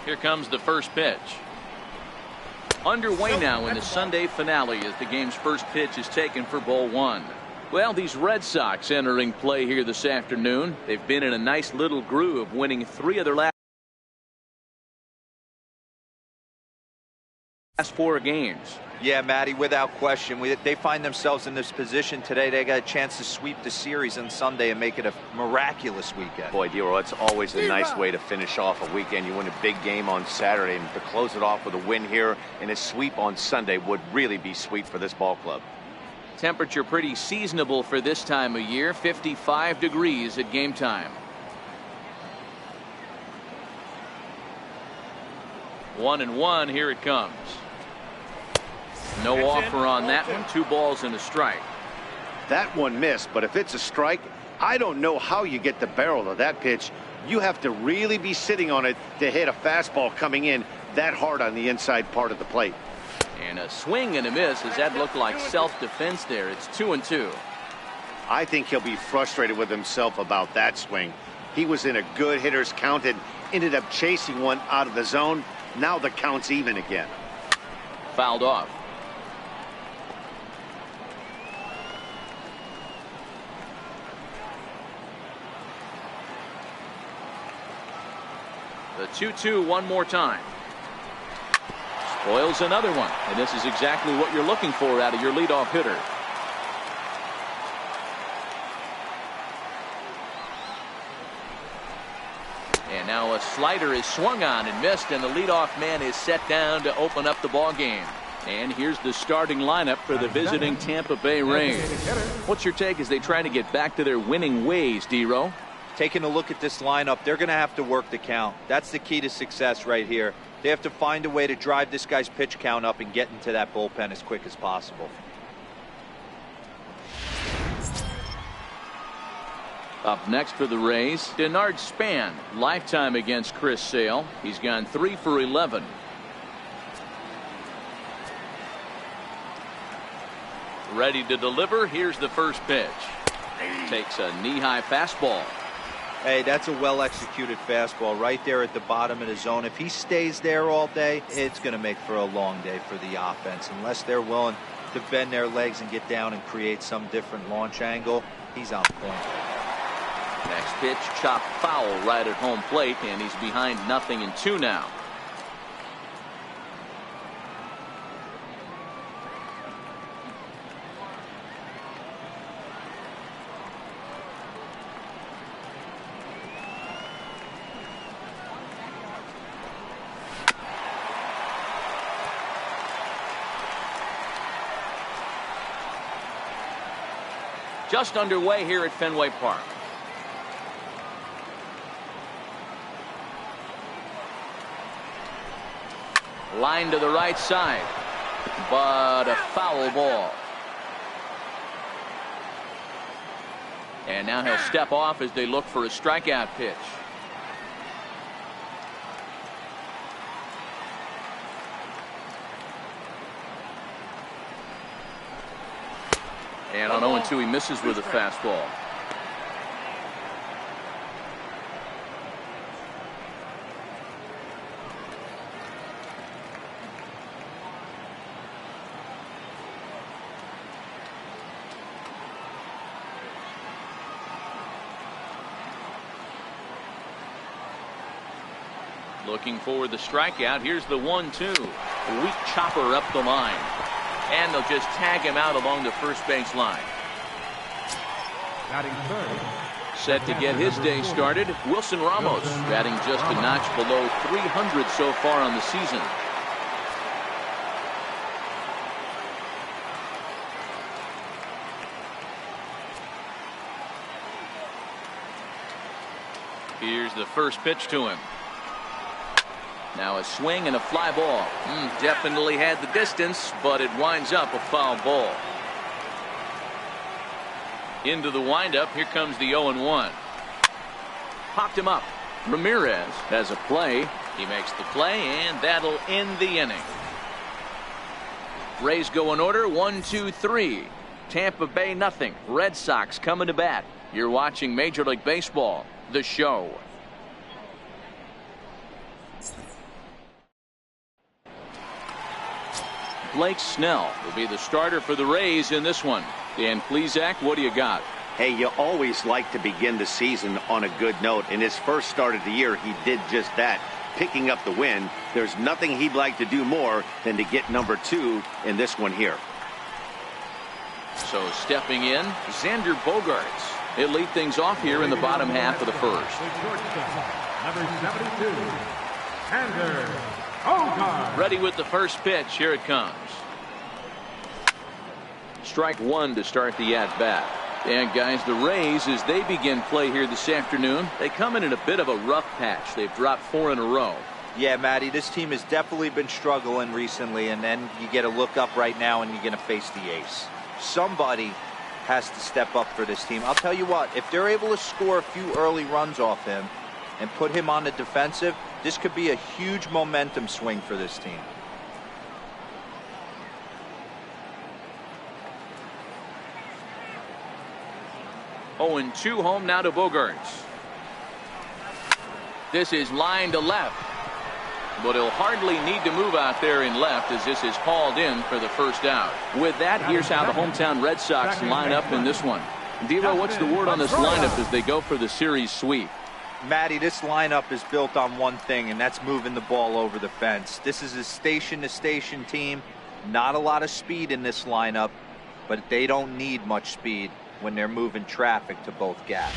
Here comes the first pitch. Underway now in the Sunday finale as the game's first pitch is taken for ball one. Well, these Red Sox entering play here this afternoon. They've been in a nice little groove, winning 3 of their last 4 games. Yeah, Matty, without question. They find themselves in this position today. They got a chance to sweep the series on Sunday and make it a miraculous weekend. Boy, Dero, it's always a nice way to finish off a weekend. You win a big game on Saturday, and to close it off with a win here and a sweep on Sunday would really be sweet for this ball club. Temperature pretty seasonable for this time of year. 55 degrees at game time. 1-1. Here it comes. No offer on that one. 2 balls and a strike. That one missed, but if it's a strike, I don't know how you get the barrel of that pitch. You have to really be sitting on it to hit a fastball coming in that hard on the inside part of the plate. And a swing and a miss as that looked like self-defense there. It's 2-2. I think he'll be frustrated with himself about that swing. He was in a good hitter's count and ended up chasing one out of the zone. Now the count's even again. Fouled off. The 2-2 one more time. Spoils another one. And this is exactly what you're looking for out of your leadoff hitter. And now a slider is swung on and missed, and the leadoff man is set down to open up the ball game. And here's the starting lineup for the visiting Tampa Bay Rays. What's your take as they try to get back to their winning ways, Dero? Taking a look at this lineup, they're going to have to work the count. That's the key to success right here. They have to find a way to drive this guy's pitch count up and get into that bullpen as quick as possible. Up next for the Rays, Denard Span, lifetime against Chris Sale. He's gone 3 for 11. Ready to deliver. Here's the first pitch. Takes a knee-high fastball. Hey, that's a well-executed fastball right there at the bottom of the zone. If he stays there all day, it's going to make for a long day for the offense. Unless they're willing to bend their legs and get down and create some different launch angle, he's on point. Next pitch, chopped foul right at home plate, and he's behind 0-2 now. Just underway here at Fenway Park. Line to the right side, but a foul ball. And now he'll step off as they look for a strikeout pitch. And on 0-2 he misses with a fastball. Looking for the strikeout. Here's the 1-2. Weak chopper up the line. And they'll just tag him out along the first base line. Set to get his day started, Wilson Ramos, batting just a notch below 300 so far on the season. Here's the first pitch to him. Now a swing and a fly ball. Definitely had the distance, but it winds up a foul ball. Into the windup. Here comes the 0-1. Popped him up. Ramirez has a play. He makes the play, and that'll end the inning. Rays go in order. 1, 2, 3. Tampa Bay 0. Red Sox coming to bat. You're watching Major League Baseball, the show. Blake Snell will be the starter for the Rays in this one. Dan Plesac, what do you got? Hey, you always like to begin the season on a good note. In his first start of the year, he did just that, picking up the win. There's nothing he'd like to do more than to get number 2 in this one here. So stepping in, Xander Bogaerts. He'll lead things off here in the bottom half of the first. Number 72, Xander Bogaerts. Ready with the first pitch. Here it comes. Strike one to start the at-bat. And guys, the Rays, as they begin play here this afternoon, they come in a bit of a rough patch. They've dropped 4 in a row. Yeah, Matty, this team has definitely been struggling recently, and then you get a look up right now and you're going to face the ace. Somebody has to step up for this team. I'll tell you what, if they're able to score a few early runs off him and put him on the defensive, this could be a huge momentum swing for this team. Oh, and 2 home now to Bogaerts. This is line to left. But he'll hardly need to move out there in left as this is called in for the first out. With that, here's how the hometown Red Sox line up in this one. Dero, what's the word on this lineup as they go for the series sweep? Matty, this lineup is built on one thing, and that's moving the ball over the fence. This is a station-to-station team. Not a lot of speed in this lineup, but they don't need much speed when they're moving traffic to both gaps.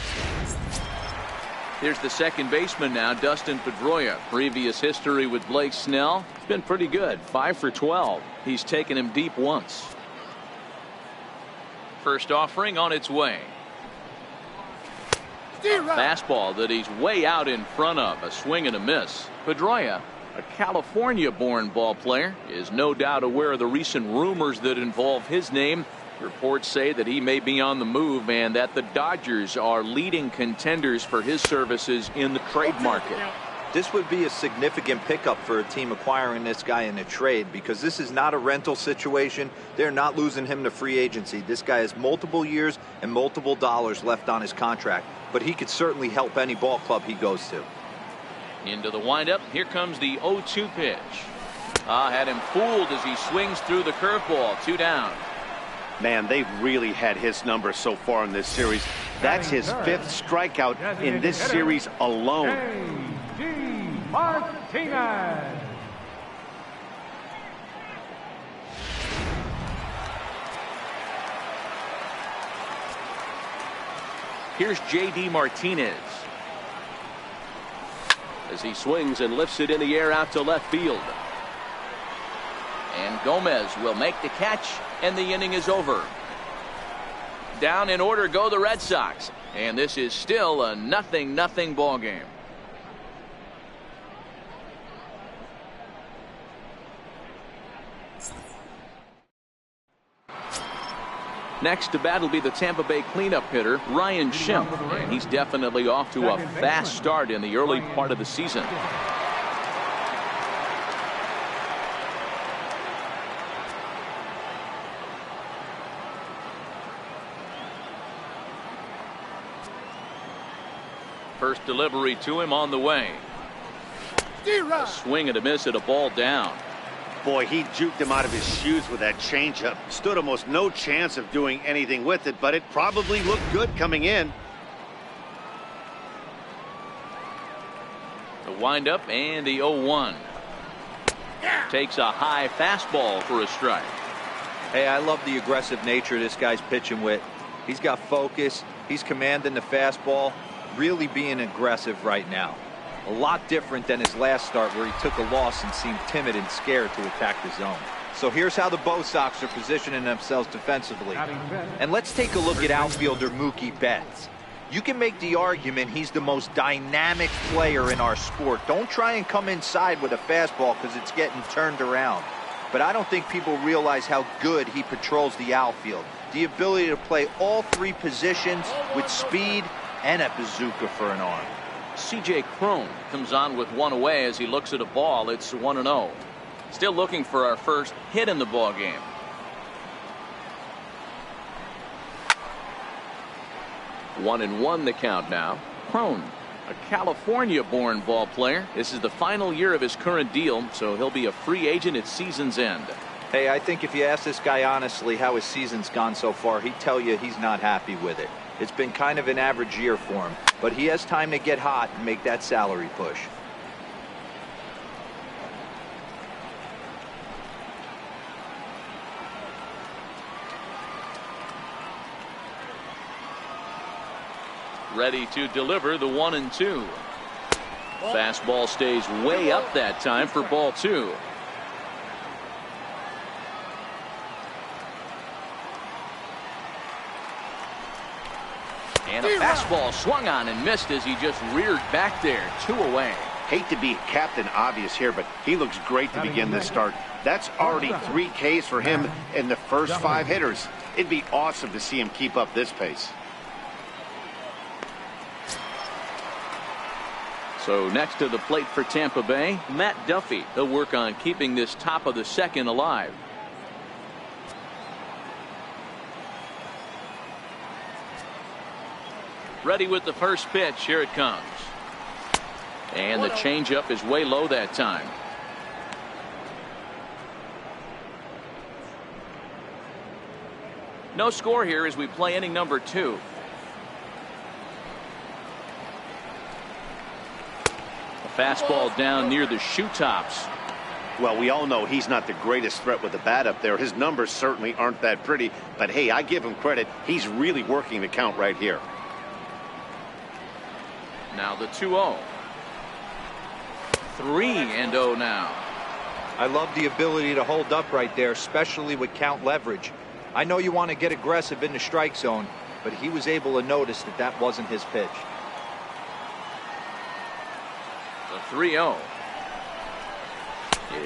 Here's the second baseman now, Dustin Pedroia. Previous history with Blake Snell. It's been pretty good. 5 for 12. He's taken him deep once. First offering on its way. Fastball that he's way out in front of. A swing and a miss. Pedroia, a California-born ball player, is no doubt aware of the recent rumors that involve his name. Reports say that he may be on the move and that the Dodgers are leading contenders for his services in the trade market. This would be a significant pickup for a team acquiring this guy in a trade, because this is not a rental situation. They're not losing him to free agency. This guy has multiple years and multiple dollars left on his contract, but he could certainly help any ball club he goes to. Into the windup. Here comes the 0-2 pitch. Had him fooled as he swings through the curveball. 2 down. Man, they've really had his number so far in this series. That's his 5th strikeout in this series alone. J.D. Martinez. Here's J.D. Martinez. As he swings and lifts it in the air out to left field. And Gomez will make the catch, and the inning is over. Down in order go the Red Sox, and this is still a 0-0 ball game. Next to bat will be the Tampa Bay cleanup hitter, Ryan Schimpf, and he's definitely off to a fast start in the early part of the season. First delivery to him on the way. A swing and a miss at a ball down. Boy, he juked him out of his shoes with that changeup. Stood almost no chance of doing anything with it, but it probably looked good coming in. The windup and the 0-1. Takes a high fastball for a strike. Hey, I love the aggressive nature this guy's pitching with. He's got focus. He's commanding the fastball. Really being aggressive right now. A lot different than his last start, where he took a loss and seemed timid and scared to attack the zone. So here's how the Bo Sox are positioning themselves defensively. And let's take a look at outfielder Mookie Betts. You can make the argument he's the most dynamic player in our sport. Don't try and come inside with a fastball because it's getting turned around. But I don't think people realize how good he patrols the outfield. The ability to play all 3 positions with speed and a bazooka for an arm. C.J. Cron comes on with 1 away as he looks at a ball. It's 1-0. Still looking for our first hit in the ball game. One and 1 the count now. Cron, a California-born ball player. This is the final year of his current deal, so he'll be a free agent at season's end. Hey, I think if you ask this guy honestly how his season's gone so far, he'd tell you he's not happy with it. It's been kind of an average year for him, but he has time to get hot and make that salary push. Ready to deliver the 1-2. Fastball stays way up that time for ball 2. And a fastball swung on and missed as he just reared back there. 2 away. Hate to be Captain Obvious here, but he looks great to begin this start. That's already 3 Ks for him in the first 5 hitters. It'd be awesome to see him keep up this pace. So next to the plate for Tampa Bay, Matt Duffy. He'll work on keeping this top of the second alive. Ready with the first pitch. Here it comes. And the changeup is way low that time. No score here as we play inning number 2. Fastball down near the shoe tops. Well, we all know he's not the greatest threat with the bat up there. His numbers certainly aren't that pretty, but hey, I give him credit. He's really working the count right here. Now the 2-0. 3-0 now. I love the ability to hold up right there, especially with count leverage. I know you want to get aggressive in the strike zone, but he was able to notice that that wasn't his pitch. The 3-0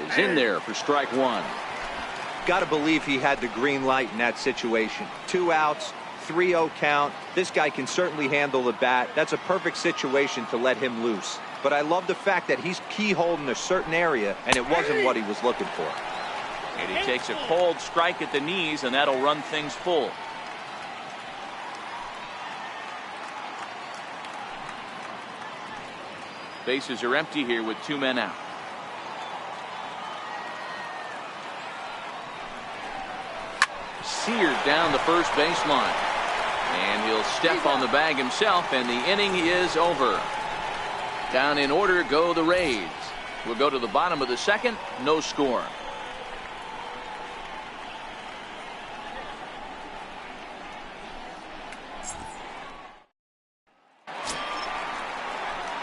is in there for strike 1. Got to believe he had the green light in that situation. 2 outs, 3-0 count. This guy can certainly handle the bat. That's a perfect situation to let him loose. But I love the fact that he's keyholding a certain area, and it wasn't what he was looking for. And he takes a cold strike at the knees, and that'll run things full. Bases are empty here with 2 men out. Seared down the first baseline. And he'll step on the bag himself, and the inning is over. Down in order go the Rays. We'll go to the bottom of the second. No score.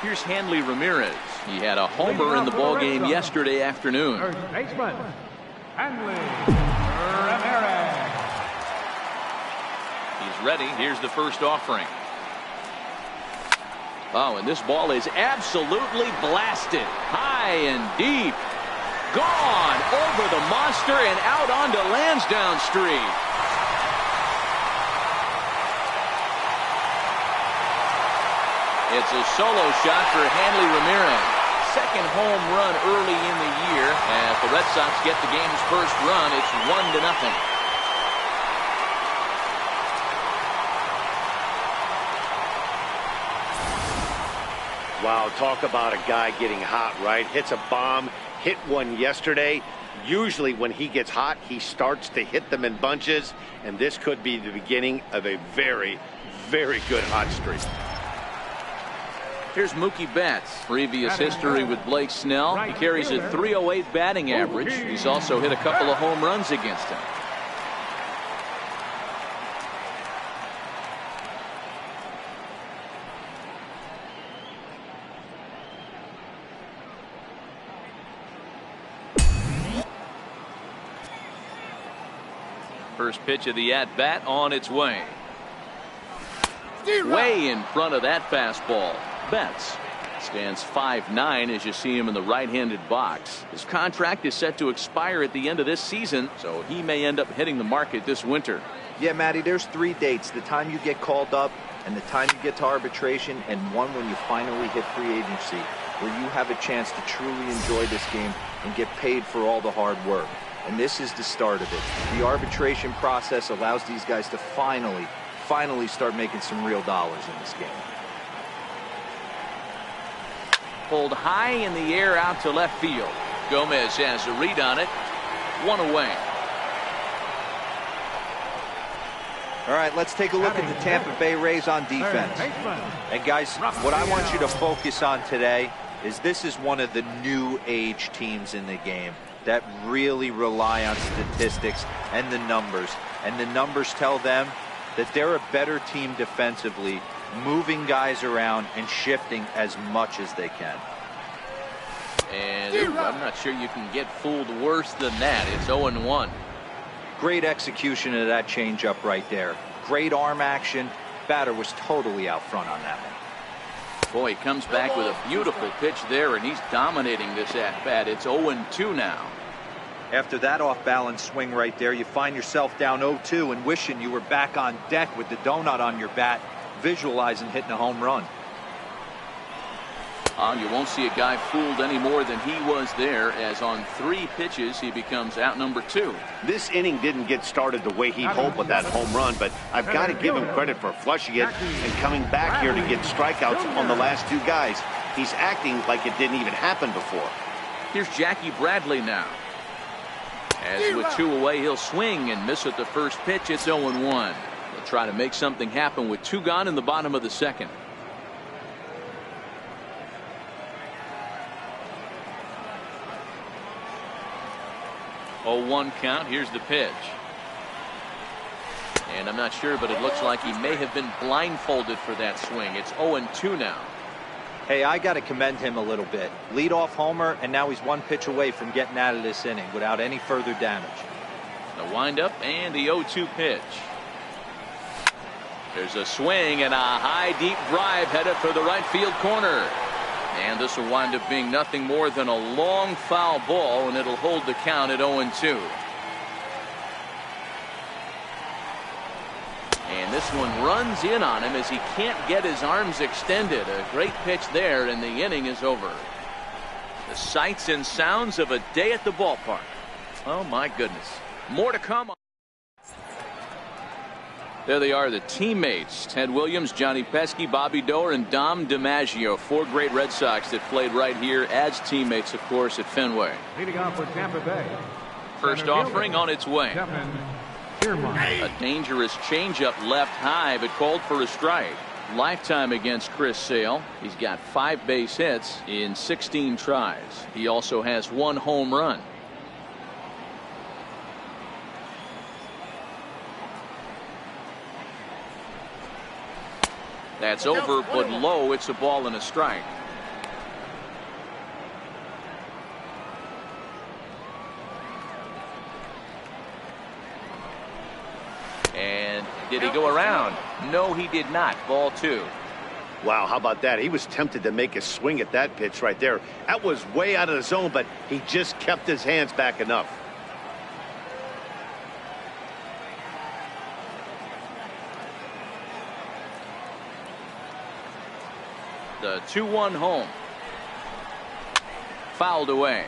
Here's Hanley Ramirez. He had a homer in the ballgame yesterday afternoon. First baseman, Hanley Ramirez. He's ready. Here's the first offering. Oh, and this ball is absolutely blasted. High and deep. Gone over the monster and out onto Lansdowne Street. It's a solo shot for Hanley Ramirez. Second home run early in the year. As the Red Sox get the game's first run, it's 1-0. Wow, talk about a guy getting hot, right? Hits a bomb, hit one yesterday. Usually when he gets hot, he starts to hit them in bunches, and this could be the beginning of a very, very good hot streak. Here's Mookie Betts. Previous history with Blake Snell. He carries a .308 batting average. He's also hit a couple of home runs against him. First pitch of the at-bat on its way. Way in front of that fastball. Betts stands 5'9" as you see him in the right-handed box. His contract is set to expire at the end of this season, so he may end up hitting the market this winter. Yeah, Matty, there's 3 dates. The time you get called up, and the time you get to arbitration, and one when you finally hit free agency, where you have a chance to truly enjoy this game and get paid for all the hard work. And this is the start of it. The arbitration process allows these guys to finally start making some real dollars in this game. Pulled high in the air out to left field. Gomez has a read on it. 1 away. All right, let's take a look at the Tampa Bay Rays on defense. And guys, what I want you to focus on today is this is one of the new age teams in the game that really rely on statistics and the numbers. And the numbers tell them that they're a better team defensively, moving guys around and shifting as much as they can. And I'm not sure you can get fooled worse than that. It's 0-1. Great execution of that changeup right there. Great arm action. Batter was totally out front on that one. Boy, he comes back with a beautiful pitch there, and he's dominating this at-bat. It's 0-2 now. After that off-balance swing right there, you find yourself down 0-2 and wishing you were back on deck with the donut on your bat, visualizing hitting a home run. You won't see a guy fooled any more than he was there, as on 3 pitches he becomes out number 2. This inning didn't get started the way he'd hoped with that home run, but I've got to give him credit for flushing it and coming back here to get strikeouts on the last 2 guys. He's acting like it didn't even happen before. Here's Jackie Bradley now. As with 2 away, he'll swing and miss at the first pitch. It's 0-1. He'll try to make something happen with 2 gone in the bottom of the second. 0-1 count. Here's the pitch. And I'm not sure, but it looks like he may have been blindfolded for that swing. It's 0-2 now. Hey, I got to commend him a little bit. Leadoff homer, and now he's 1 pitch away from getting out of this inning without any further damage. The windup and the 0-2 pitch. There's a swing and a high deep drive headed for the right field corner. And this will wind up being nothing more than a long foul ball, and it'll hold the count at 0-2. And this one runs in on him as he can't get his arms extended. A great pitch there, and the inning is over. The sights and sounds of a day at the ballpark. Oh, my goodness. More to come. There they are, the teammates. Ted Williams, Johnny Pesky, Bobby Doerr, and Dom DiMaggio. 4 great Red Sox that played right here as teammates, of course, at Fenway. Leading off for Tampa Bay. First offering on its way. A dangerous changeup left high, but called for a strike. Lifetime against Chris Sale. He's got 5 base hits in 16 tries. He also has 1 home run. That's over, but low. It's a ball and a strike. And did he go around? No, he did not. Ball 2. Wow, how about that? He was tempted to make a swing at that pitch right there. That was way out of the zone, but he just kept his hands back enough. The 2-1 home. Fouled away.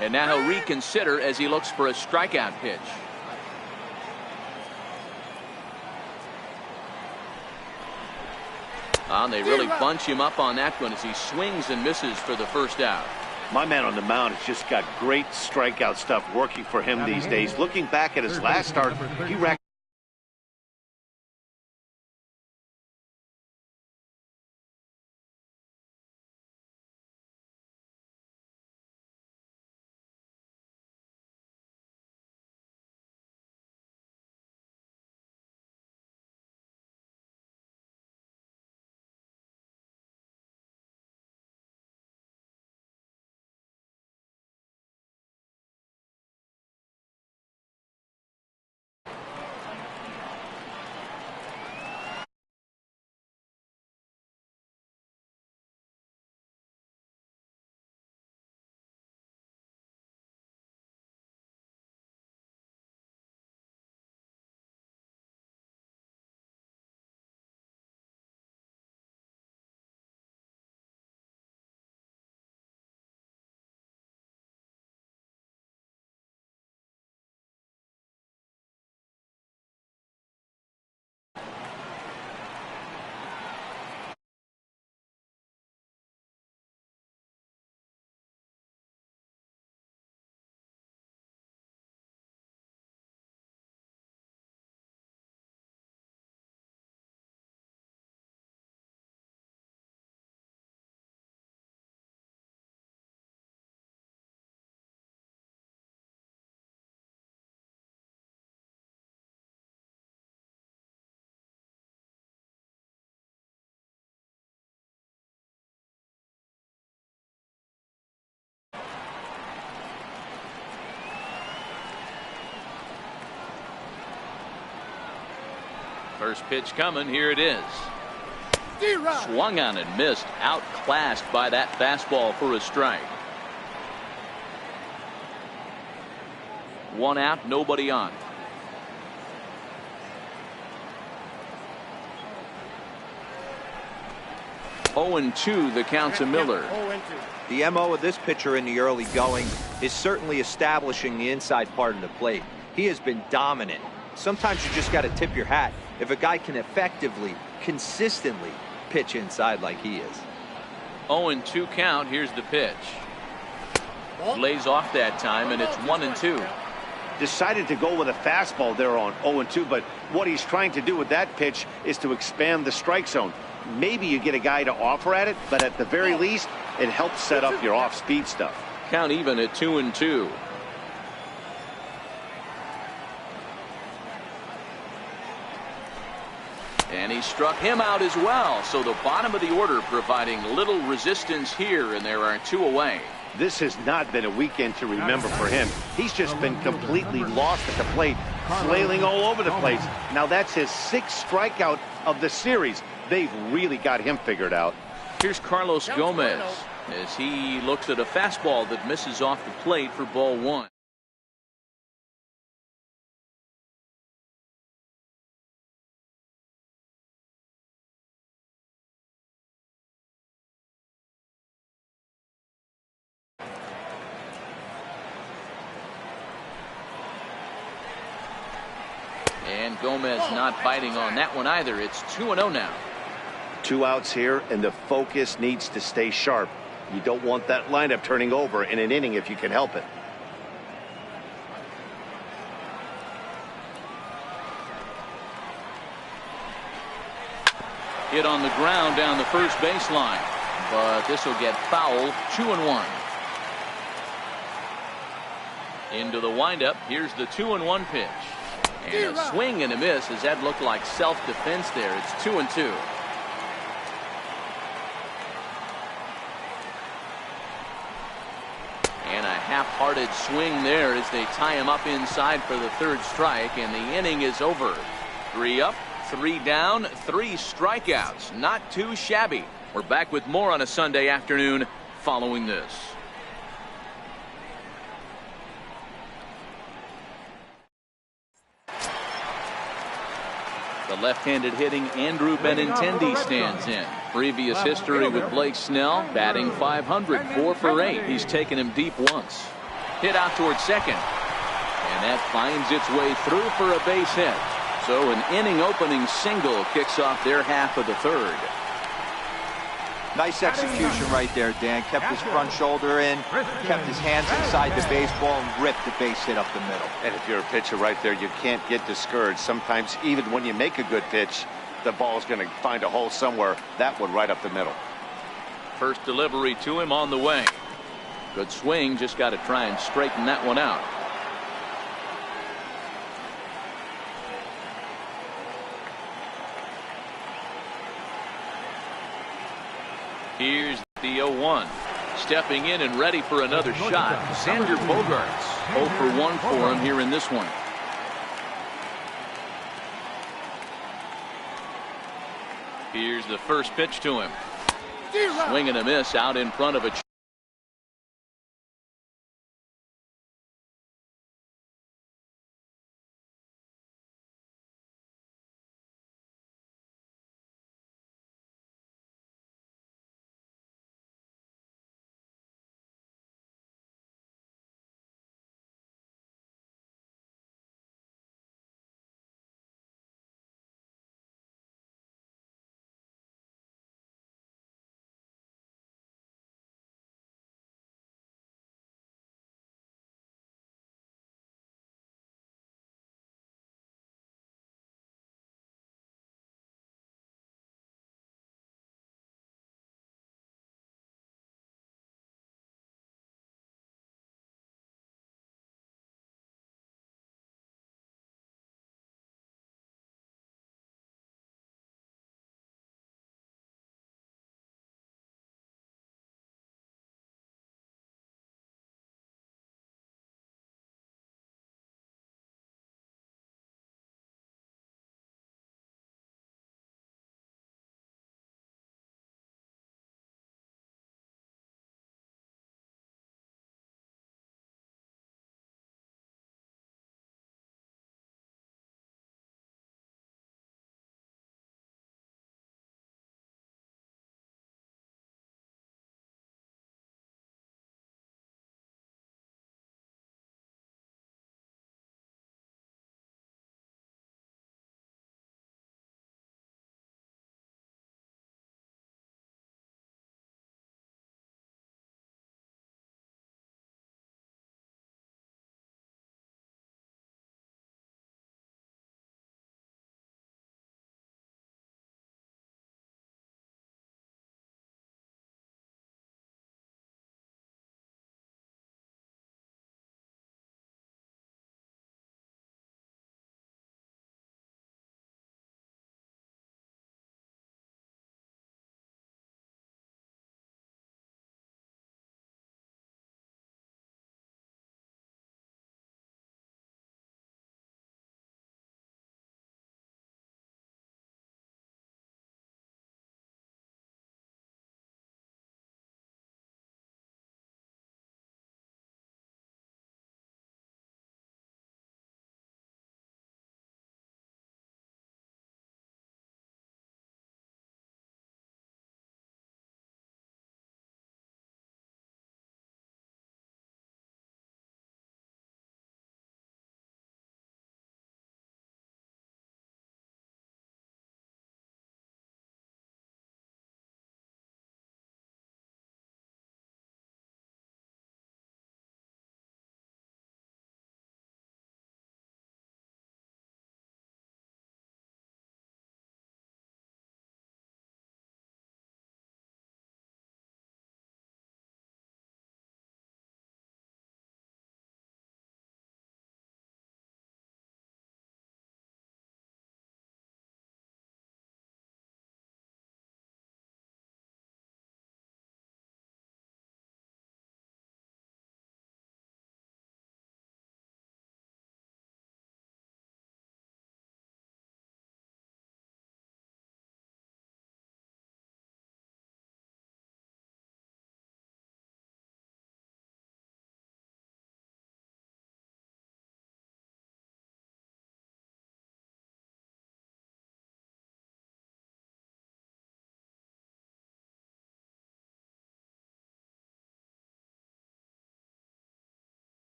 And now he'll reconsider as he looks for a strikeout pitch. They really bunch him up on that one as he swings and misses for the first out. My man on the mound has just got great strikeout stuff working for him these days. Looking back at his last start, he racked First pitch coming. Here it is. Swung on and missed. Outclassed by that fastball for a strike. One out, nobody on. Oh and 2 the count to Miller. The MO of this pitcher in the early going is certainly establishing the inside part of the plate. He has been dominant. Sometimes you just got to tip your hat if a guy can effectively, consistently pitch inside like he is. 0 and 2 count. Here's the pitch. Lays off that time, and it's 1 and 2. Decided to go with a fastball there on 0 and 2, but what he's trying to do with that pitch is to expand the strike zone. Maybe you get a guy to offer at it, but at the very least, it helps set up your off-speed stuff. Count even at 2 and 2. And he struck him out as well. So the bottom of the order providing little resistance here, and there are 2 away. This has not been a weekend to remember for him. He's just been completely lost at the plate, flailing all over the place. Now that's his 6th strikeout of the series. They've really got him figured out. Here's Carlos Gomez as he looks at a fastball that misses off the plate for ball 1. And Gomez not biting on that one either. It's 2-0 now. 2 outs here, and the focus needs to stay sharp. You don't want that lineup turning over in an inning if you can help it. Hit on the ground down the first baseline, but this will get foul. 2-1. Into the windup. Here's the 2-1 pitch. And a swing and a miss as that looked like self-defense there. It's 2-2. And a half-hearted swing there as they tie him up inside for the 3rd strike, and the inning is over. 3 up, 3 down, 3 strikeouts. Not too shabby. We're back with more on a Sunday afternoon following this. The left-handed hitting Andrew Benintendi stands in. Previous history with Blake Snell, batting .500, 4 for 8. He's taken him deep once. Hit out towards second. And that finds its way through for a base hit. So an inning-opening single kicks off their half of the 3rd. Nice execution right there, Dan. Kept his front shoulder in, kept his hands inside the baseball, and ripped the base hit up the middle. And if you're a pitcher right there, you can't get discouraged. Sometimes even when you make a good pitch, the ball's going to find a hole somewhere. That one right up the middle. First delivery to him on the way. Good swing, just got to try and straighten that one out. Here's the 0-1. Stepping in and ready for another shot. Xander Bogaerts. 0 for 1 for him here in this one. Here's the first pitch to him. Swing and a miss out in front of a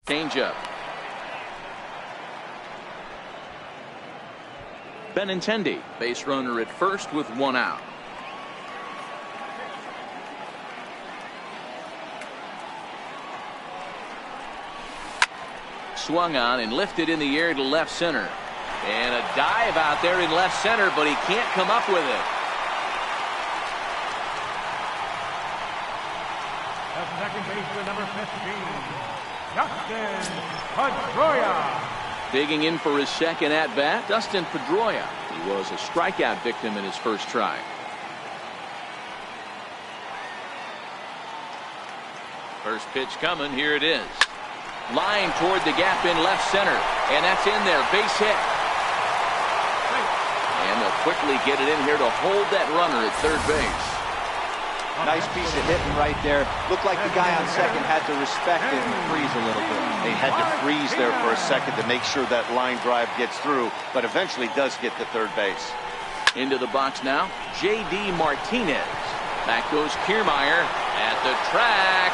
Changeup. Benintendi, base runner at first with 1 out. Swung on and lifted in the air to left center. And a dive out there in left center, but he can't come up with it. The second baseman, number 15, Dustin Pedroia. Digging in for his second at-bat, Dustin Pedroia. He was a strikeout victim in his first try. First pitch coming. Here it is. Line toward the gap in left center. And that's in there. Base hit. And they'll quickly get it in here to hold that runner at third base. Nice piece of hitting right there. Looked like the guy on second had to respect it and freeze a little bit. They had to freeze there for a second to make sure that line drive gets through, but eventually does get to third base. Into the box now, J.D. Martinez. Back goes Kiermaier at the track.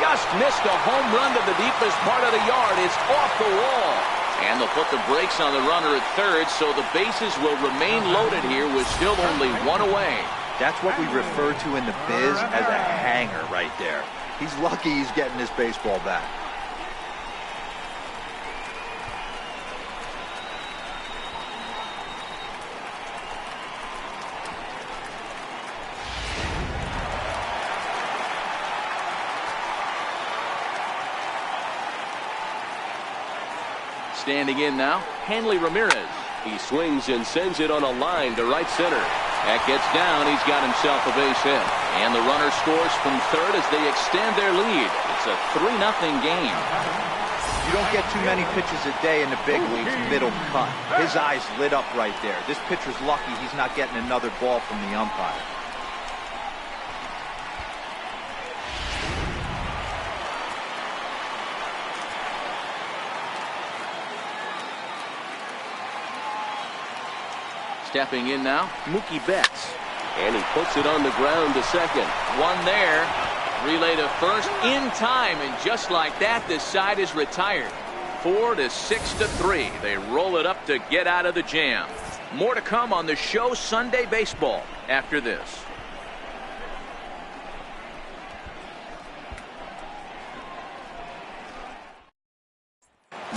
Just missed a home run to the deepest part of the yard. It's off the wall. And they'll put the brakes on the runner at third, so the bases will remain loaded here with still only 1 away. That's what we refer to in the biz as a hanger right there. He's lucky he's getting this baseball back. Standing in now, Hanley Ramirez. He swings and sends it on a line to right center. That gets down. He's got himself a base hit. And the runner scores from third as they extend their lead. It's a 3-0 game. You don't get too many pitches a day in the big leagues, middle cut. His eyes lit up right there. This pitcher's lucky he's not getting another ball from the umpire. Stepping in now, Mookie Betts. And he puts it on the ground to second. One there. Relay to first in time. And just like that, this side is retired. 4-6-3. They roll it up to get out of the jam. More to come on the show Sunday Baseball after this.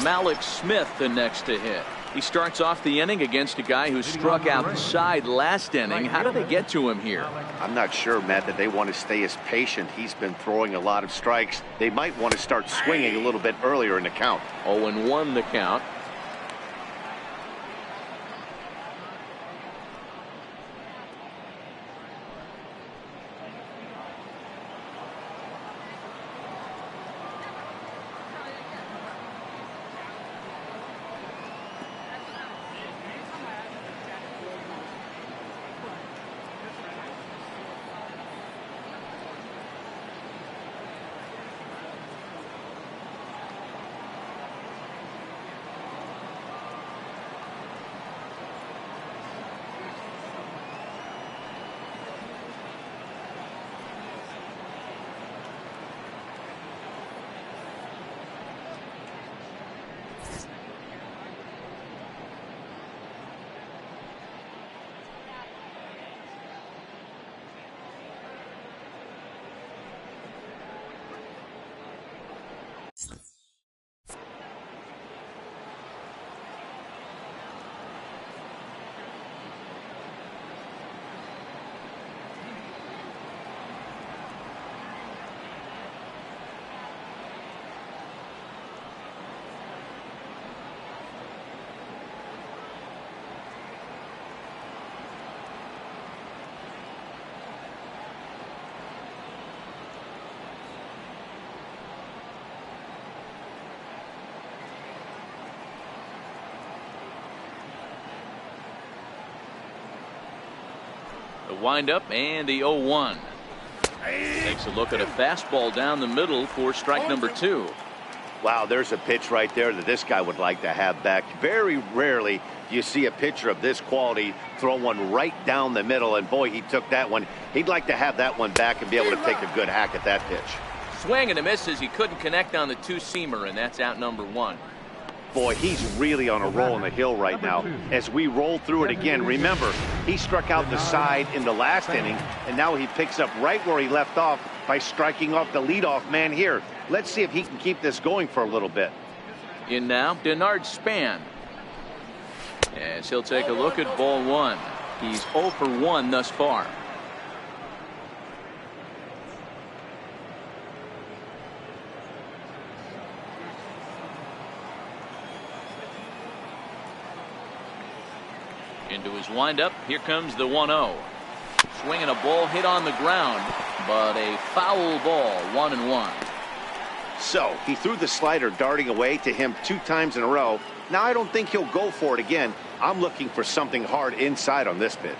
Malik Smith the next to hit. He starts off the inning against a guy who struck out the side last inning. How do they get to him here? I'm not sure, Matt, that they want to stay as patient. He's been throwing a lot of strikes. They might want to start swinging a little bit earlier in the count. 0-1 the count. The windup and the 0-1. Takes a look at a fastball down the middle for strike number 2. Wow, there's a pitch right there that this guy would like to have back. Very rarely do you see a pitcher of this quality throw one right down the middle, and boy, he took that one. He'd like to have that one back and be able to take a good hack at that pitch. Swing and a miss as he couldn't connect on the two-seamer, and that's out number one. Boy, he's really on a roll in the hill right now. As we roll through it again, remember, he struck out the side in the last inning, and now he picks up right where he left off by striking off the leadoff man here. Let's see if he can keep this going for a little bit. In now, Denard Span. As he'll take a look at ball one. He's 0 for 1 thus far. Into his windup. Here comes the 1-0. Swinging a ball hit on the ground, but a foul ball, 1-1. So he threw the slider darting away to him 2 times in a row. Now I don't think he'll go for it again. I'm looking for something hard inside on this pitch.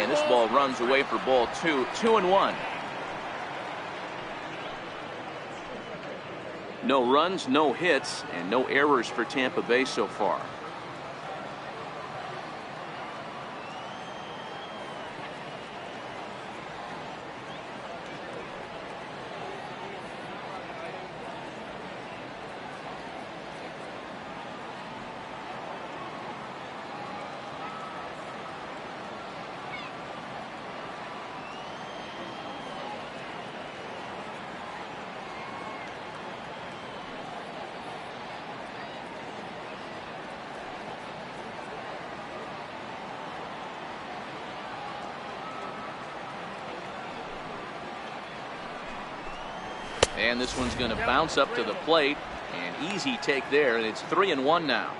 This ball runs away for ball 2, 2-1. No runs, no hits, and no errors for Tampa Bay so far. And this one's going to bounce up to the plate. An easy take there, and it's 3-1 now.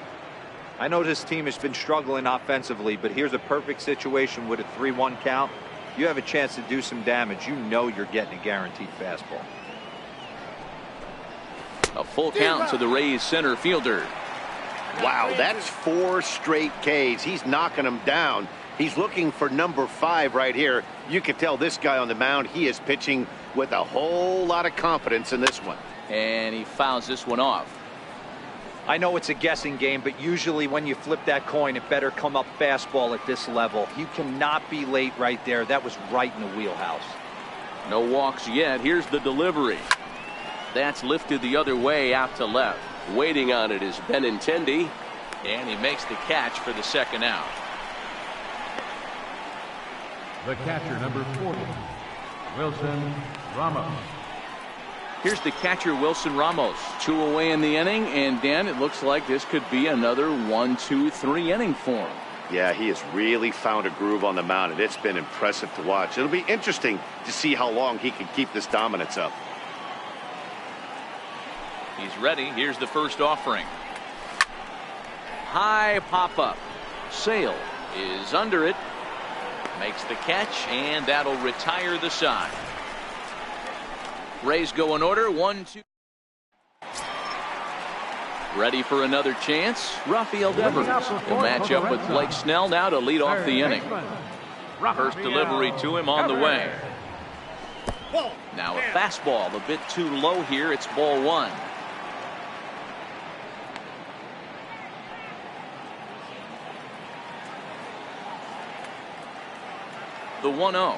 I know this team has been struggling offensively, but here's a perfect situation with a 3-1 count. You have a chance to do some damage. You know you're getting a guaranteed fastball. A full count to the Rays center fielder. Wow, that's 4 straight Ks. He's knocking them down. He's looking for number 5 right here. You can tell this guy on the mound, he is pitching with a whole lot of confidence in this one. And he fouls this one off. I know it's a guessing game, but usually when you flip that coin, it better come up fastball at this level. You cannot be late right there. That was right in the wheelhouse. No walks yet. Here's the delivery. That's lifted the other way out to left. Waiting on it is Benintendi, and he makes the catch for the second out. The catcher, number 40, Wilson Ramos. Here's the catcher, Wilson Ramos. 2 away in the inning, and Dan, it looks like this could be another 1-2-3 inning for him. Yeah, he has really found a groove on the mound, and it's been impressive to watch. It'll be interesting to see how long he can keep this dominance up. He's ready. Here's the first offering. High pop-up. Sale is under it. Makes the catch, and that'll retire the side. Rays go in order. 1-2. Ready for another chance. Rafael Devers. He'll match up with Blake Snell now to lead off the inning. First delivery to him on the way. Now a fastball a bit too low here. It's ball 1. The 1-0.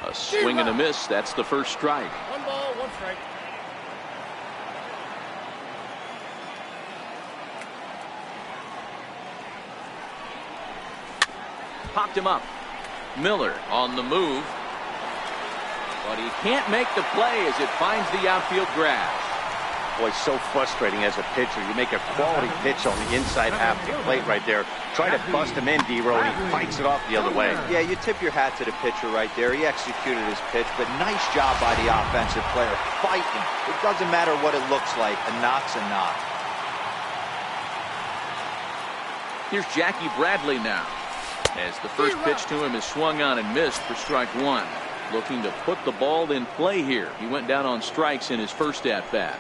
A swing and a miss. That's the first strike. 1 ball, 1 strike. Popped him up. Miller on the move. But he can't make the play as it finds the outfield grass. Boy, so frustrating as a pitcher. You make a quality pitch on the inside half of the plate right there. Try to bust him in, D-Row, and he fights it off the other way. Yeah, you tip your hat to the pitcher right there. He executed his pitch, but nice job by the offensive player. Fighting. It doesn't matter what it looks like. A knock's a knock. Here's Jackie Bradley now. As the first pitch to him is swung on and missed for strike 1. Looking to put the ball in play here. He went down on strikes in his first at-bat.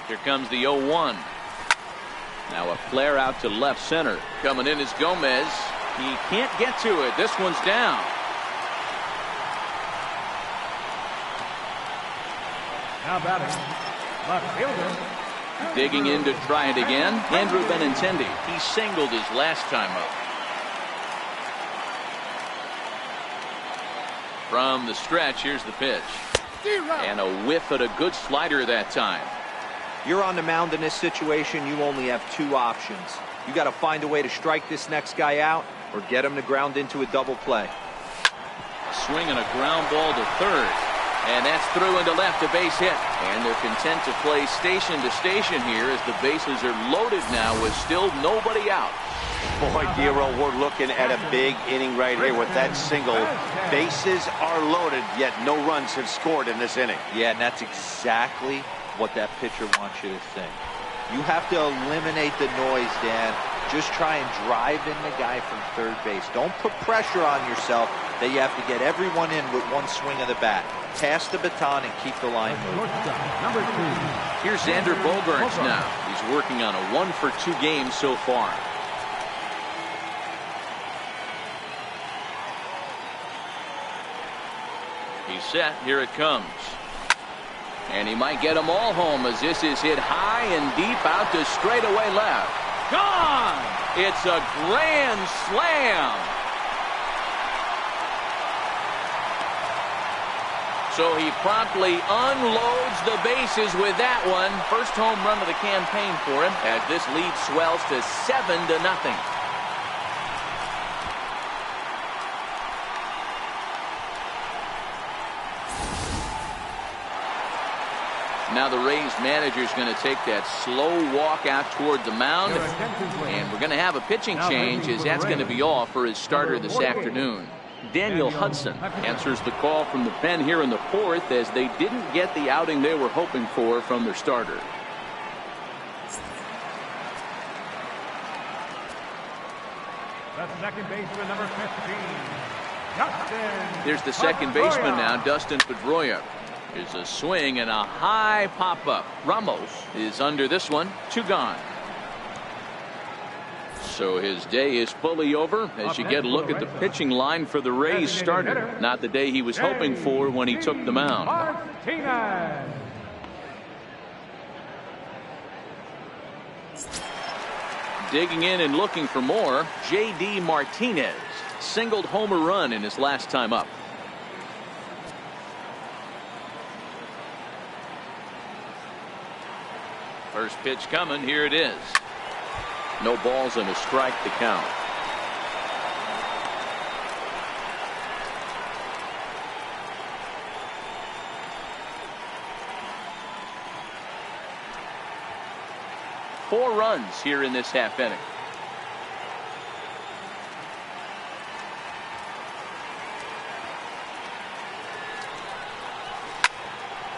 Here comes the 0-1. Now a flare out to left center. Coming in is Gomez. He can't get to it. This one's down. Now batting, left fielder. Digging in to try it again. Andrew Benintendi. He singled his last time up. From the stretch, here's the pitch. And a whiff at a good slider that time. You're on the mound in this situation. You only have 2 options. You got to find a way to strike this next guy out or get him to ground into a double play. A swing and a ground ball to third. And that's through into left, a base hit. And they're content to play station to station here as the bases are loaded now with still nobody out. Boy, D-Row, we're looking at a big inning right here with that single. Bases are loaded, yet no runs have scored in this inning. Yeah, and that's exactly what that pitcher wants you to think. You have to eliminate the noise, Dan. Just try and drive in the guy from third base. Don't put pressure on yourself that you have to get everyone in with one swing of the bat. Pass the baton and keep the line moving. Number 2. Here's Xander Bogaerts now. He's working on a 1-for-2 game so far. He's set. Here it comes. And he might get them all home as this is hit high and deep out to straightaway left. Gone! It's a grand slam. So he promptly unloads the bases with that one. First home run of the campaign for him as this lead swells to 7-0. now the Rays manager is going to take that slow walk out toward the mound. And we're going to have a pitching change, as that's going to be all for his starter this afternoon. Daniel Hudson answers the call from the pen here in the fourth, as they didn't get the outing they were hoping for from their starter. The second baseman, number 15, Dustin. Here's the second baseman now, Dustin Pedroia. Here's a swing and a high pop-up. Ramos is under this one. 2 gone. So his day is fully over as you get a look at the pitching line for the Rays starter. Not the day he was hoping for when he took the mound. Martinez. Digging in and looking for more, J.D. Martinez singled home a run in his last time up. First pitch coming. Here it is. No balls and a strike to count. Four runs here in this half inning.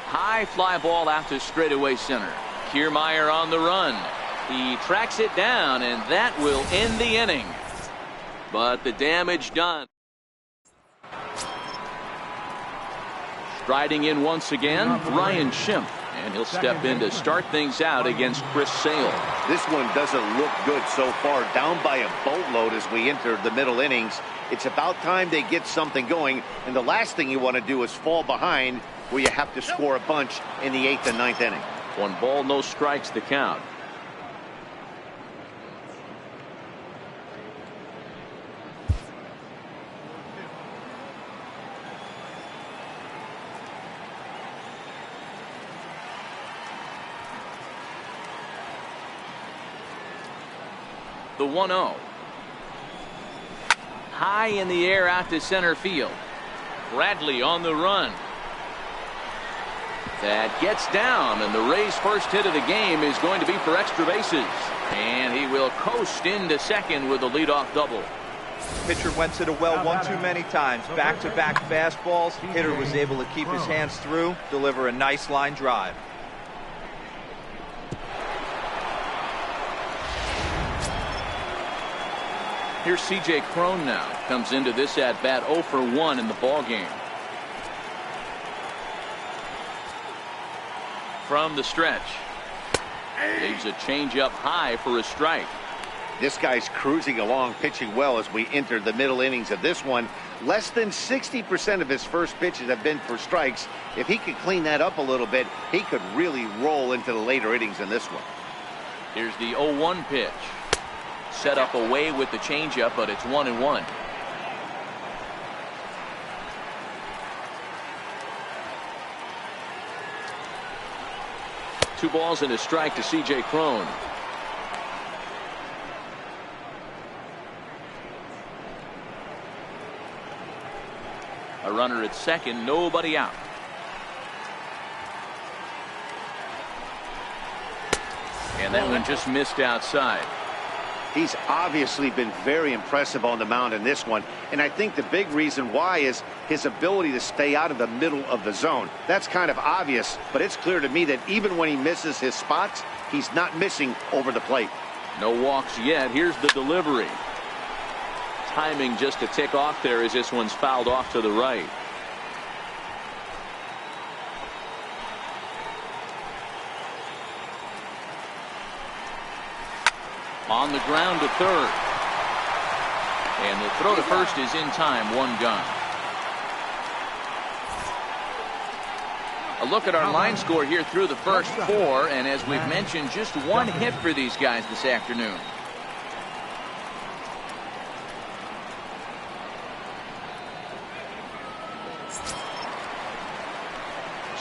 High fly ball out to straightaway center. Kiermaier on the run. He tracks it down, and that will end the inning. But the damage done. Striding in once again, Ryan Schimpf. And he'll step in to start things out against Chris Sale. This one doesn't look good so far. Down by a boatload as we enter the middle innings. It's about time they get something going. And the last thing you want to do is fall behind where you have to score a bunch in the 8th and 9th inning. 1 ball, no strikes to count. The 1-0. High in the air out to center field. Bradley on the run. That gets down, and the Rays' first hit of the game is going to be for extra bases. And he will coast into second with a leadoff double. Pitcher went to the well one too many times. Back-to-back fastballs. Hitter was able to keep his hands through, deliver a nice line drive. Here's C.J. Cron now. Comes into this at-bat 0 for 1 in the ballgame. From the stretch. Leaves a changeup high for a strike. This guy's cruising along, pitching well as we enter the middle innings of this one. Less than 60% of his first pitches have been for strikes. If he could clean that up a little bit, he could really roll into the later innings in this one. Here's the 0-1 pitch. Set up away with the changeup, but it's 1-1. Two balls and a strike to C.J. Cron. A runner at second, nobody out. And that one just missed outside. He's obviously been very impressive on the mound in this one, and I think the big reason why is his ability to stay out of the middle of the zone. That's kind of obvious, but it's clear to me that even when he misses his spots, he's not missing over the plate. No walks yet. Here's the delivery. Timing just a tick off there as this one's fouled off to the right. On the ground to third. And the throw to first is in time. 1 gone. A look at our line score here through the first 4. And as we've mentioned, just 1 hit for these guys this afternoon.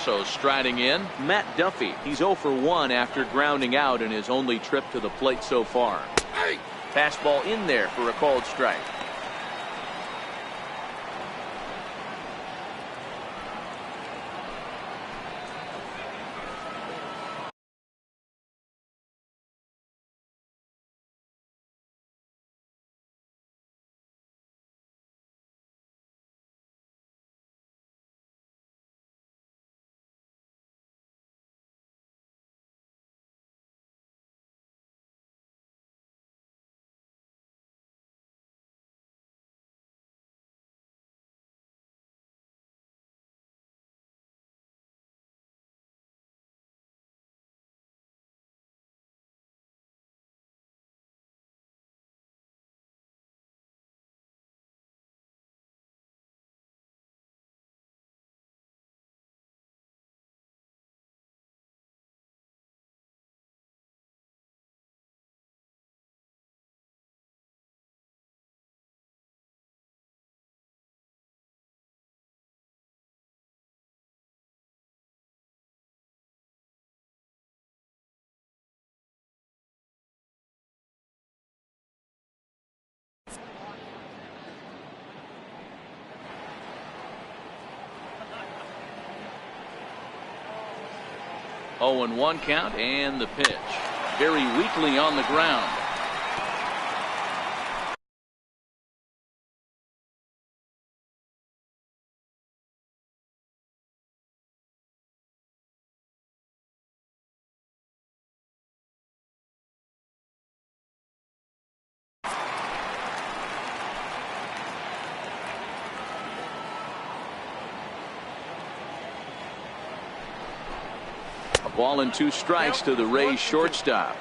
So striding in, Matt Duffy. He's 0 for 1 after grounding out in his only trip to the plate so far. Fastball in there for a called strike. 0-1 count, and the pitch. Very weakly on the ground. A ball and 2 strikes to the Rays shortstop.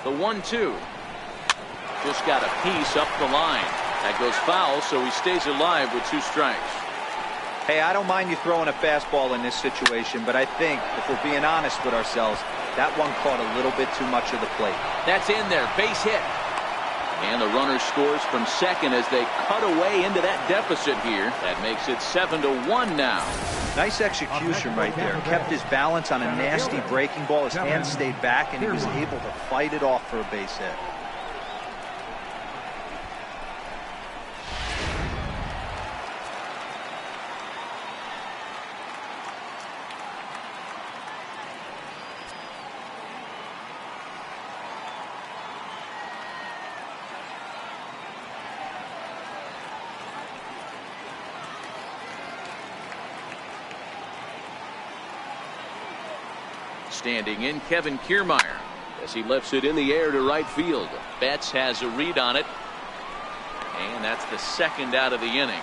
The 1-2. Just got a piece up the line. That goes foul, so he stays alive with 2 strikes. Hey, I don't mind you throwing a fastball in this situation, but I think if we're being honest with ourselves, that one caught a little bit too much of the plate. That's in there. Base hit. And the runner scores from second as they cut away into that deficit here. That makes it 7-1 now. Nice execution right there. Kept his balance on a nasty breaking ball. His hands stayed back, and he was able to fight it off for a base hit. Standing in, Kevin Kiermaier as he lifts it in the air to right field. Betts has a read on it, and that's the second out of the inning.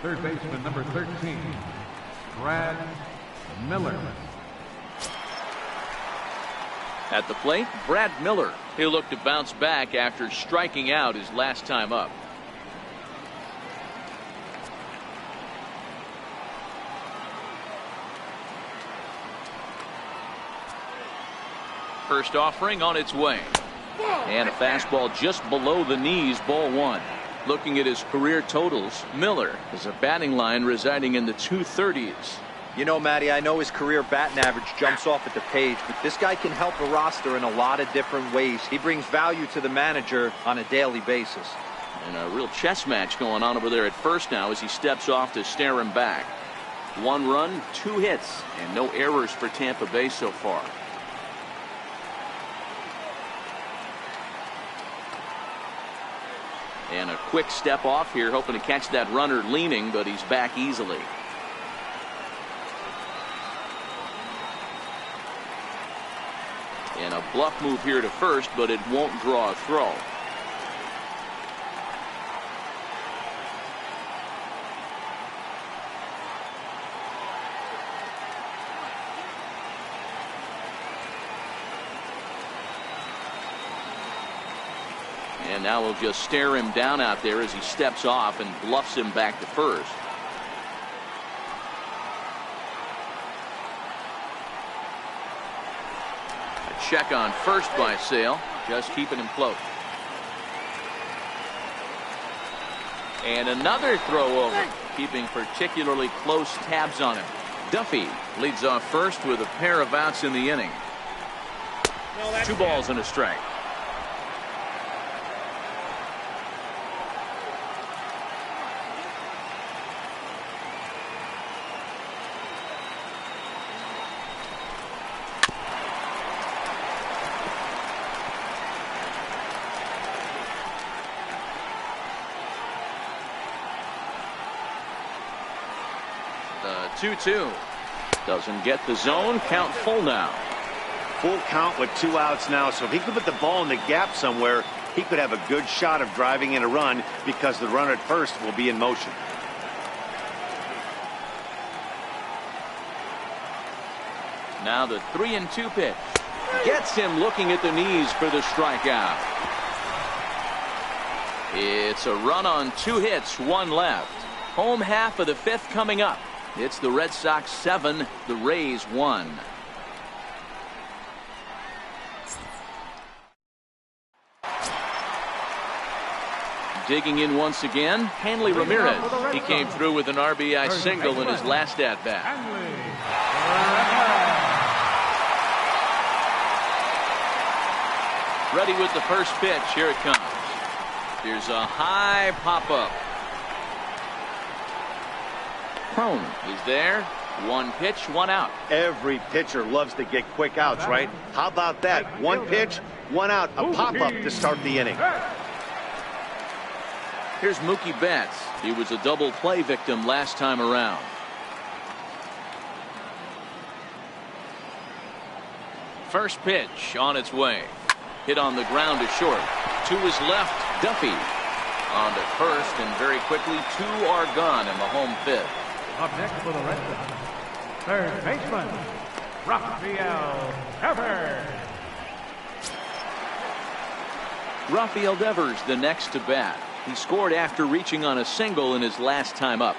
Third baseman number 13, Brad Miller. At the plate, Brad Miller. He'll look to bounce back after striking out his last time up. First offering on its way. And a fastball just below the knees, ball 1. Looking at his career totals, Miller has a batting line residing in the 230s. You know, Matty, I know his career batting average jumps off at the page, but this guy can help a roster in a lot of different ways. He brings value to the manager on a daily basis. And a real chess match going on over there at first now as he steps off to stare him back. 1 run, 2 hits, and no errors for Tampa Bay so far. And a quick step off here, hoping to catch that runner leaning, but he's back easily. And a bluff move here to first, but it won't draw a throw. And now we'll just stare him down out there as he steps off and bluffs him back to first. A check on first by Sale, just keeping him close. And another throw over, keeping particularly close tabs on him. Duffy leads off first with a pair of outs in the inning. 2 balls and a strike. The 2-2 doesn't get the zone. Count full now. Full count with 2 outs now, so if he could put the ball in the gap somewhere, he could have a good shot of driving in a run because the runner at first will be in motion. Now the 3-2 pitch gets him looking at the knees for the strikeout. It's a run on 2 hits, 1 left. Home half of the 5th coming up. It's the Red Sox 7, the Rays 1. Digging in once again, Hanley Ramirez. He came through with an RBI single in his last at-bat. Ready with the first pitch. Here it comes. Here's a high pop-up. Crone is there. One pitch, one out. Every pitcher loves to get quick outs, right? How about that? One pitch, one out, a pop-up to start the inning. Here's Mookie Betts. He was a double play victim last time around. First pitch on its way. Hit on the ground to short. To his left, Duffy. On to first, and very quickly, two are gone in the home fifth. Up next for the Red Sox, third baseman, Rafael Devers the next to bat. He scored after reaching on a single in his last time up.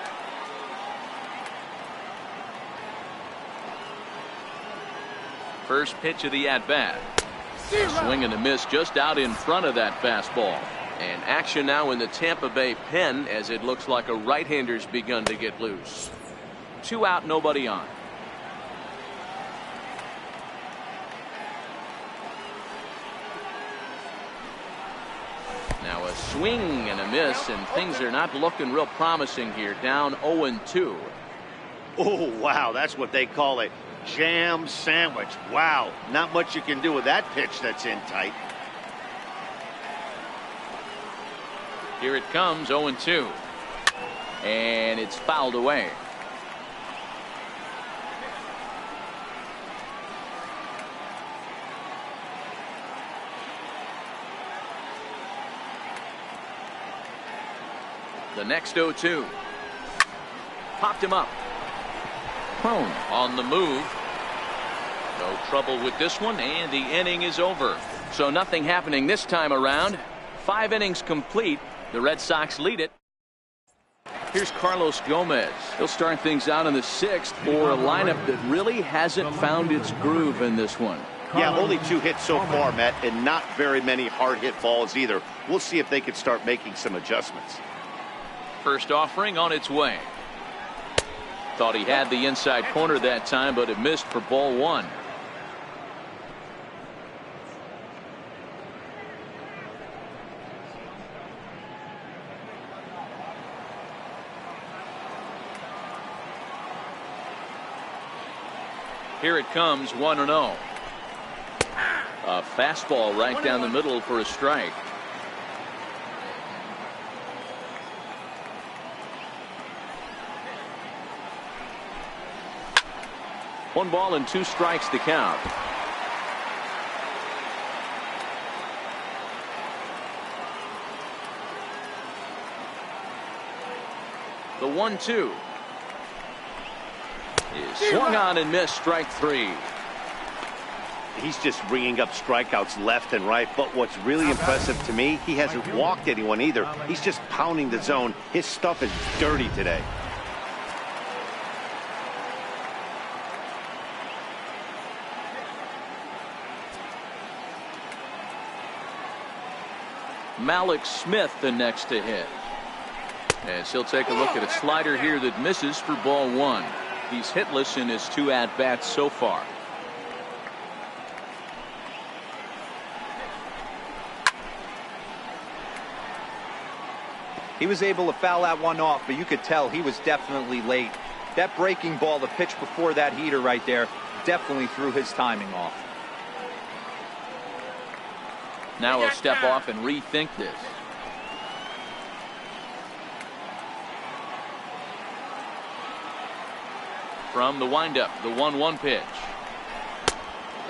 First pitch of the at-bat. Swing and a miss just out in front of that fastball. And action now in the Tampa Bay pen as it looks like a right-hander's begun to get loose. 2 out, nobody on. Now a swing and a miss, and things are not looking real promising here. Down 0-2. Oh, wow, that's what they call it. Jam sandwich. Wow, not much you can do with that pitch that's in tight. Here it comes, 0-2. And it's fouled away. The next 0-2. Popped him up. Crone on the move. No trouble with this one, and the inning is over. So nothing happening this time around. 5 innings complete. The Red Sox lead it. Here's Carlos Gomez. He'll start things out in the 6th for a lineup that really hasn't found its groove in this one. Yeah, only 2 hits so far, Matt, and not very many hard hit balls either. We'll see if they can start making some adjustments. First offering on its way. Thought he had the inside corner that time, but it missed for ball 1. Here it comes, 1-0. A fastball right down the middle for a strike. One ball and 2 strikes to count. The 1-2 is swung on and missed, strike 3. He's just ringing up strikeouts left and right, but what's really impressive to me, he hasn't walked anyone either. He's just pounding the zone. His stuff is dirty today. Malik Smith the next to hit. As he'll take a look at a slider here that misses for ball 1. He's hitless in his 2 at-bats so far. He was able to foul that one off, but you could tell he was definitely late. That breaking ball, the pitch before that heater right there, definitely threw his timing off. Now he'll step off and rethink this. From the windup, the 1-1 pitch.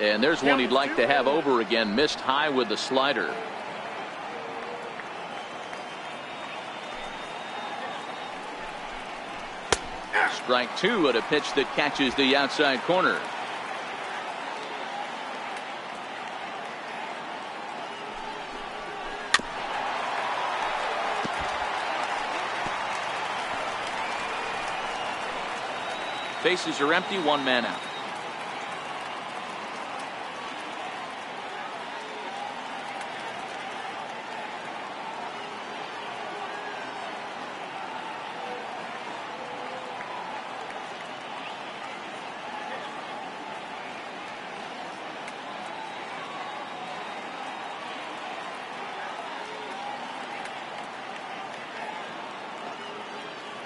And there's one he'd like to have over again. Missed high with the slider. Strike 2 at a pitch that catches the outside corner. Bases are empty, 1 man out.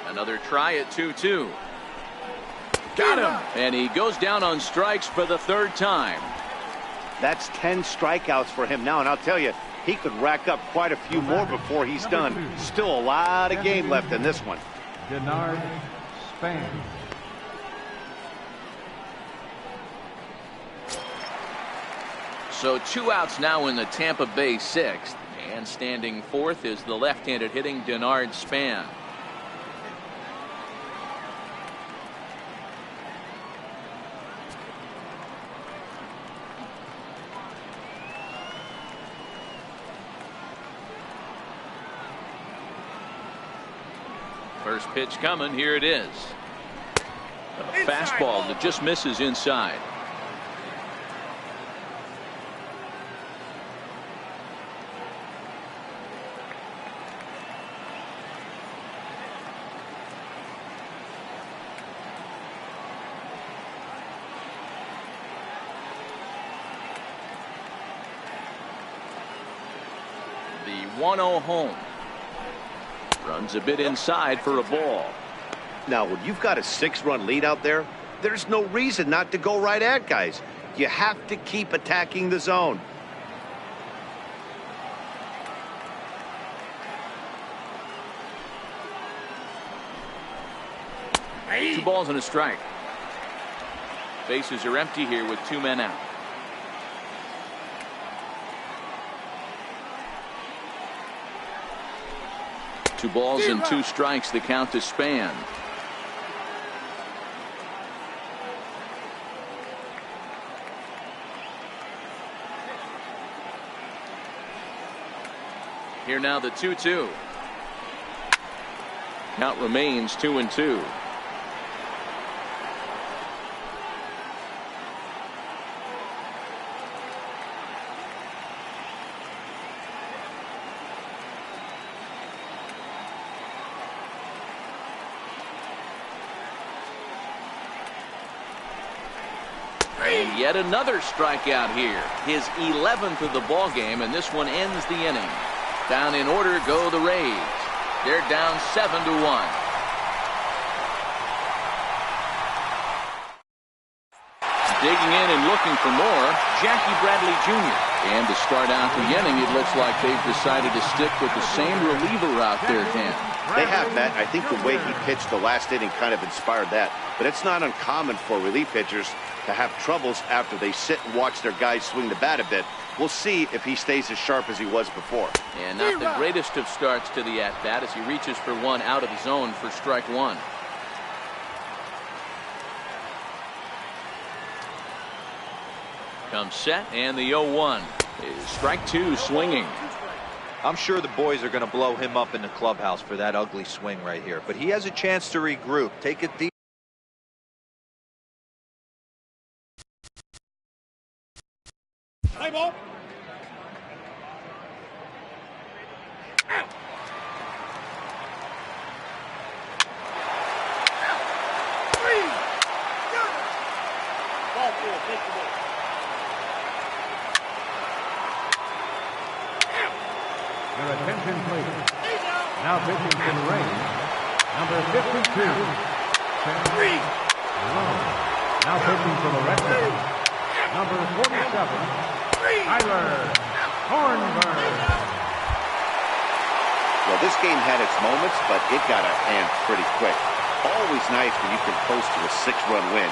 Another try at 2-2. Got him. And he goes down on strikes for the third time. That's 10 strikeouts for him now, and I'll tell you, he could rack up quite a few more before he's done. Still a lot of game left in this one. Denard Span. So 2 outs now in the Tampa Bay 6th. And standing fourth is the left-handed hitting Denard Span. First pitch coming. Here it is. A fastball that just misses inside. The 1-0 home. Runs a bit inside for a ball. Now, when you've got a 6-run lead out there, there's no reason not to go right at guys. You have to keep attacking the zone. Hey. 2 balls and a strike. Bases are empty here with 2 men out. Two balls and 2 strikes. The count to Span. Here now the 2-2. Count remains 2-2. And yet another strikeout here. His 11th of the ball game, and this one ends the inning. Down in order go the Rays. They're down 7-1. Digging in and looking for more, Jackie Bradley Jr. And to start out the inning, it looks like they've decided to stick with the same reliever out there, Ken. They have, Matt. I think the way he pitched the last inning kind of inspired that. But it's not uncommon for relief pitchers to have troubles after they sit and watch their guys swing the bat a bit. We'll see if he stays as sharp as he was before. And not the greatest of starts to the at-bat as he reaches for one out of the zone for strike one. Comes set, and the 0-1 is strike 2 swinging. I'm sure the boys are going to blow him up in the clubhouse for that ugly swing right here, but he has a chance to regroup. Take it deep. Play ball. Your attention, please. Now pitching to the Rays, number 52, Sam Malone. Now pitching to the Red Sox, number 47, Tyler Hornberg. Well, this game had its moments, but it got out of hand pretty quick. Always nice when you can coast to a 6-run win.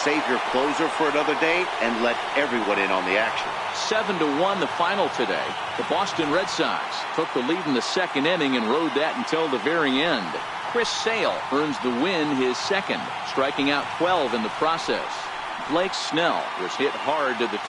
Save your closer for another day and let everyone in on the action. 7-1 the final today. The Boston Red Sox took the lead in the second inning and rode that until the very end. Chris Sale earns the win, his second, striking out 12 in the process. Blake Snell was hit hard to the